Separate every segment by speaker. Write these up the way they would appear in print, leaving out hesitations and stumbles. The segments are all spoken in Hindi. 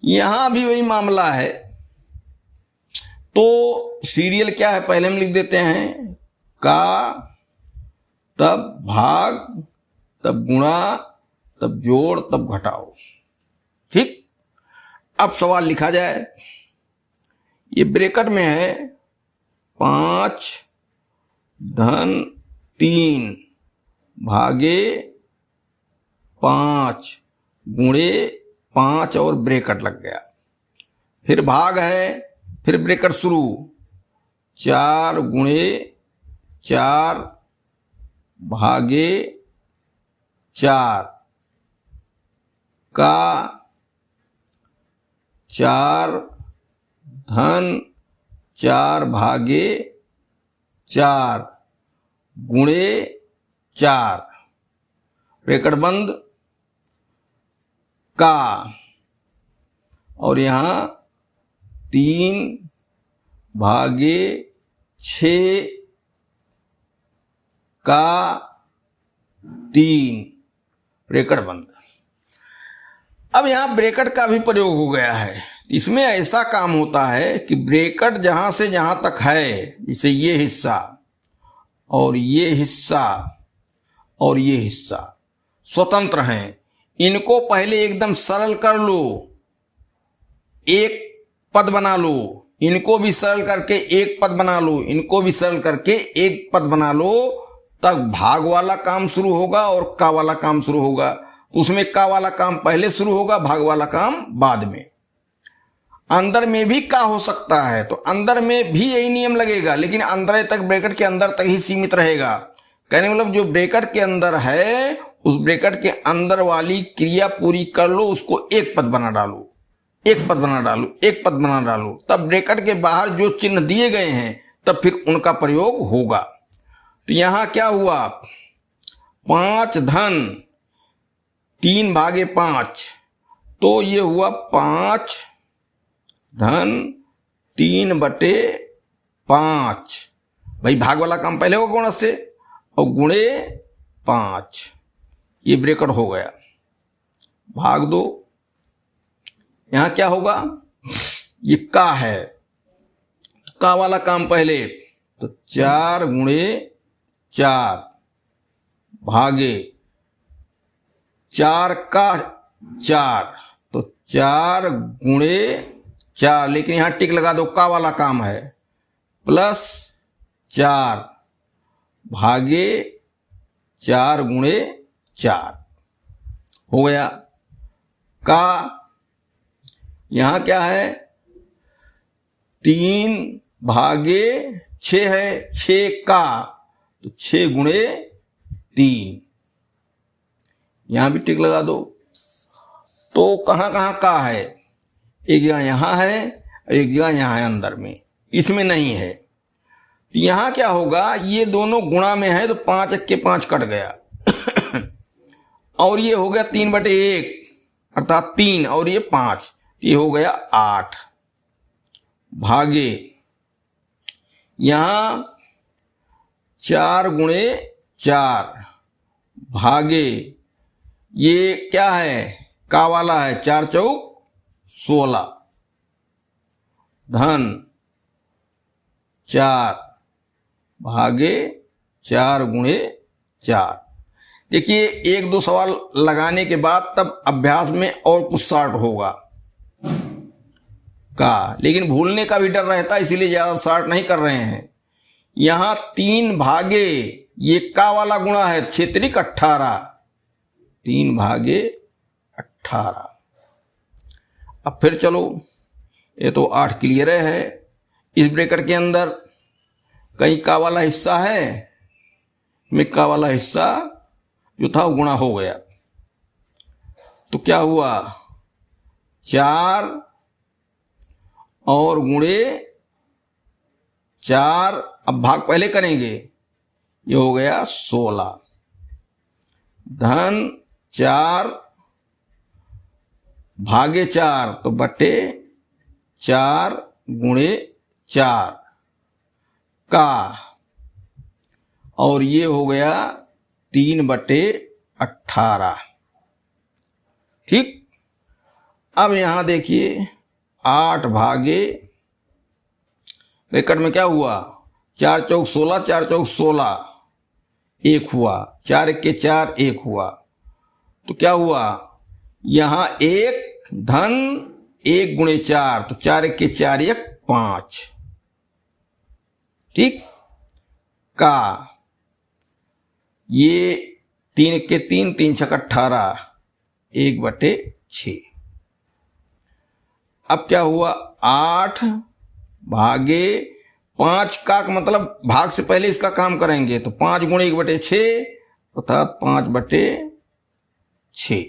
Speaker 1: यहां भी वही मामला है। तो सीरियल क्या है, पहले हम लिख देते हैं का, तब भाग, तब गुणा, तब जोड़, तब घटाओ। ठीक, अब सवाल लिखा जाए। ये ब्रैकेट में है 5 धन 3 भागे 5 गुणे 5 और ब्रैकेट लग गया। फिर भाग है, फिर ब्रैकेट शुरू, 4 गुणे 4 भागे 4 का 4 धन 4 भागे 4 गुणे 4 ब्रैकेट बंद का, और यहाँ 3 भागे 6 का 3 ब्रैकेट बंद। अब यहाँ ब्रैकेट का भी प्रयोग हो गया है। इसमें ऐसा काम होता है कि ब्रैकेट जहाँ से जहाँ तक है, जैसे ये हिस्सा और ये हिस्सा और ये हिस्सा स्वतंत्र हैं, इनको पहले एकदम सरल कर लो, एक पद बना लो, इनको भी सरल करके एक पद बना लो, इनको भी सरल करके एक पद बना लो, तब भाग वाला काम शुरू होगा और का वाला काम शुरू होगा। उसमें का वाला काम पहले शुरू होगा, भाग वाला काम बाद में। अंदर में भी का हो सकता है, तो अंदर में भी यही नियम लगेगा, लेकिन अंदर तक, ब्रैकेट के अंदर तक ही सीमित रहेगा। कहने मतलब जो ब्रैकेट के अंदर है, उस ब्रैकेट के अंदर वाली क्रिया पूरी कर लो, उसको एक पद बना डालो, एक पद बना डालो, एक पद बना डालो, तब ब्रैकेट के बाहर जो चिन्ह दिए गए हैं तब फिर उनका प्रयोग होगा। तो यहां क्या हुआ, 5 धन 3 भागे 5, तो ये हुआ 5 धन 3 बटे 5। भाई भाग वाला काम पहले होगा गुणा से, और गुणे 5, ये ब्रैकेट हो गया। भाग दो, यहां क्या होगा, ये का है, का वाला काम पहले, तो 4 गुणे 4 भागे 4 का 4, तो 4 गुणे 4, लेकिन यहां टिक लगा दो, का वाला काम है, प्लस 4 भागे 4 गुणे 4 हो गया। का यहां क्या है, 3 भागे 6 है, 6 का, तो 6 गुणे 3, यहां भी टिक लगा दो। तो कहां कहां का है, एक जगह यहां है, एक जगह यहां है अंदर में, इसमें नहीं है। तो यहां क्या होगा, ये दोनों गुणा में है, तो 5 के 5 कट गया और ये हो गया 3 बटे 1 अर्थात 3, और ये 5, ये हो गया 8 भागे यहां 4 गुणे 4 भागे, ये क्या है, का वाला है, 4 चौक 16 धन 4 भागे 4 गुणे 4। देखिए 1-2 सवाल लगाने के बाद तब अभ्यास में और कुछ शार्ट होगा का, लेकिन भूलने का भी डर रहता है, इसीलिए ज़्यादा शार्ट नहीं कर रहे हैं। यहाँ 3 भागे, ये का वाला गुणा है, क्षेत्रिक 18, 3 भागे 18। अब फिर चलो, ये तो 8 क्लियर है। इस ब्रैकेट के अंदर कहीं का वाला हिस्सा है, में का वाला हिस्सा जो था वो गुणा हो गया, तो क्या हुआ, 4 और गुणे 4, अब भाग पहले करेंगे, ये हो गया 16 धन 4 भागे 4, तो बटे 4 गुणे 4 का, और ये हो गया 3 बटे 18। ठीक, अब यहां देखिए 8 भागे ब्रैकेट में क्या हुआ, 4 चौक 16, 4 चौक 16, 1 हुआ, 4 के 4, 1 हुआ। तो क्या हुआ, यहां 1 धन 1 गुणे 4, तो 4 के 4, 1 5। ठीक का ये 3 के 3, 3 छक 18, 1/6। अब क्या हुआ, 8 भागे 5 का मतलब भाग से पहले इसका काम करेंगे, तो 5 गुणे 1/6 अर्थात 5/6।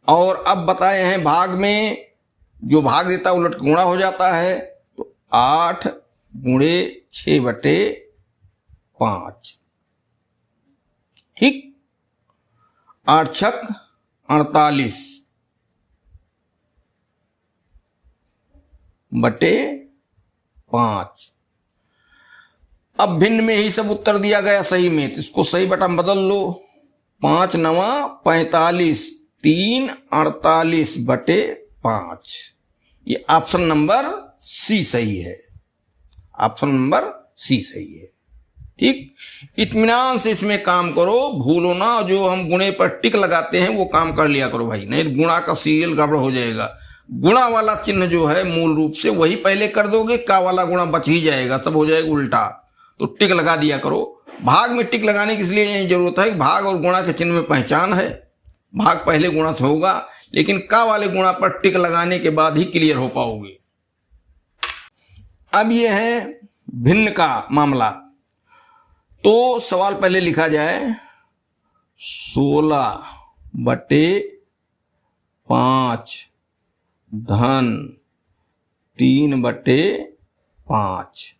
Speaker 1: और अब बताए हैं भाग में जो भाग देता उलट गुणा हो जाता है, तो 8 गुणे 6/5। ठीक, 8 छक 48 बटे 5। अब भिन्न में ही सब उत्तर दिया गया सही में, तो इसको सही बटा में बदल लो। 5 9 45, 3 48 बटे 5। ये ऑप्शन नंबर सी सही है, ऑप्शन नंबर सी सही है। ठीक, इत्मीनान से इसमें काम करो, भूलो ना। जो हम गुणे पर टिक लगाते हैं वो काम कर लिया करो भाई, नहीं गुणा का सीरियल गड़बड़ हो जाएगा। गुणा वाला चिन्ह जो है मूल रूप से वही पहले कर दोगे, का वाला गुणा बच ही जाएगा, सब हो जाएगा उल्टा। तो टिक लगा दिया करो। भाग में टिक लगाने की इसलिए यही जरूरत है कि भाग और गुणा के चिन्ह में पहचान है, भाग पहले गुणा से होगा, लेकिन का वाले गुणा पर टिक लगाने के बाद ही क्लियर हो पाओगे। अब ये है भिन्न का मामला। तो सवाल पहले लिखा जाए 16/5 धन 3/5,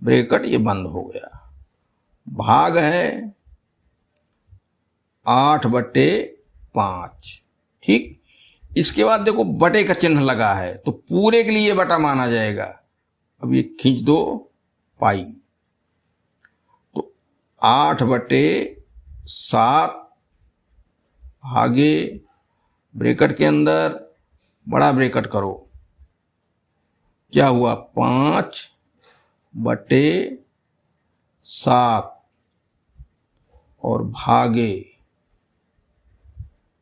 Speaker 1: ब्रैकेट ये बंद हो गया। भाग है 8/5। ठीक, इसके बाद देखो बटे का चिन्ह लगा है, तो पूरे के लिए बटा माना जाएगा। अब ये खींच दो पाई, तो 8/7 भागे ब्रैकेट के अंदर बड़ा ब्रैकेट करो, क्या हुआ 5/7 और भागे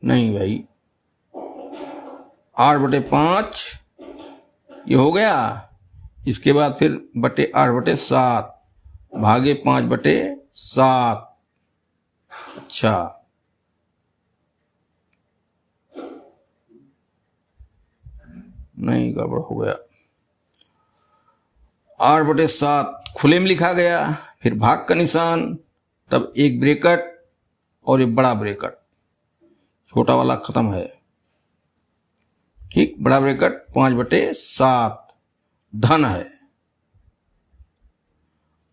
Speaker 1: नहीं भाई 8/5 ये हो गया। इसके बाद फिर बटे 8/7 भागे 5/7। अच्छा, नहीं गड़बड़ हो गया। 8/7 खुले में लिखा गया, फिर भाग का निशान, तब एक ब्रैकेट और एक बड़ा ब्रैकेट, छोटा वाला खत्म है। ठीक, बड़ा ब्रैकेट 5/7 धन है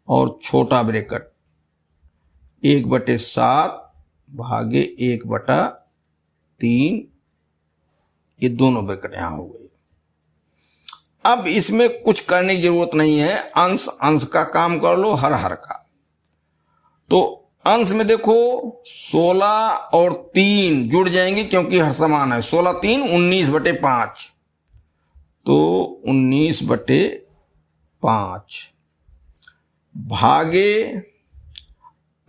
Speaker 1: और छोटा ब्रैकेट 1/7 भागे 1/3, ये दोनों ब्रैकेट यहां हो गए। अब इसमें कुछ करने की जरूरत नहीं है, अंश अंश का काम कर लो, हर हर का। तो अंश में देखो 16 और 3 जुड़ जाएंगे क्योंकि हर समान है। 16 3 19/5, तो 19/5 भागे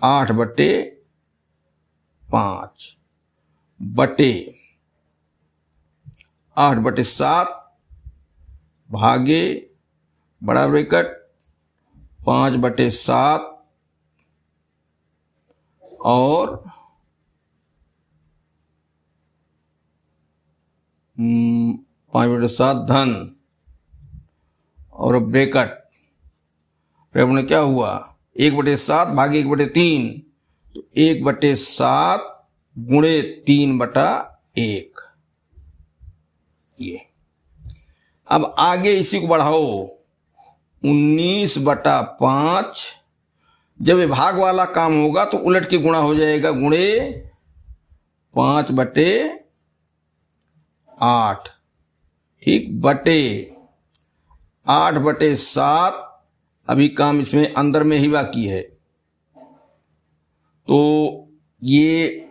Speaker 1: 8/5 बटे 8/7 भागे बड़ा ब्रैकेट 5/7 और 5/7 धन और ब्रैकेट में क्या हुआ 1/7 भागे 1/3, तो 1/7 गुणे 3/1। ये अब आगे इसी को बढ़ाओ 19/5। जब ये भाग वाला काम होगा तो उलट के गुणा हो जाएगा, गुणे 5/8। ठीक, बटे 8/7। अभी काम इसमें अंदर में ही बाकी है, तो ये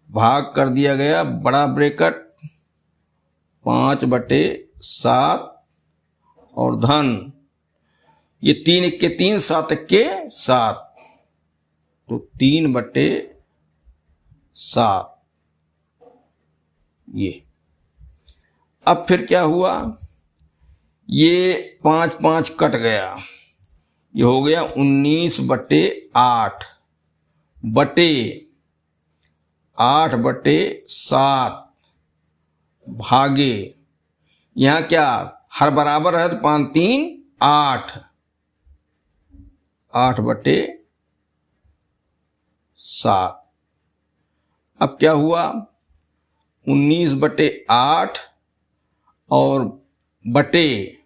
Speaker 1: भाग कर दिया गया बड़ा ब्रैकेट 5/7 और धन ये 3 1 के 3 7 1 के 7 तो 3/7 ये। अब फिर क्या हुआ, ये 5 5 कट गया, ये हो गया 19/8 बटे 8/7 भागे, यहां क्या हर बराबर है तो 5 3 8 8/7। अब क्या हुआ 19/8 और बटे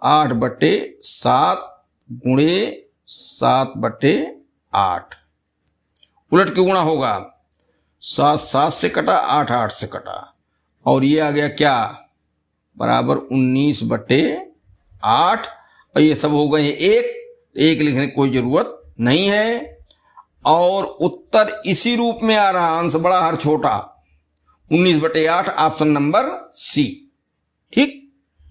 Speaker 1: 8/7 गुणे 7/8, उलट के गुणा होगा, 7 7 से कटा, 8 8 से कटा, और ये आ गया क्या बराबर 19/8, और ये सब हो गए एक लिखने की कोई जरूरत नहीं है। और उत्तर इसी रूप में आ रहा, अंश बड़ा हर छोटा, 19/8 ऑप्शन नंबर सी। ठीक।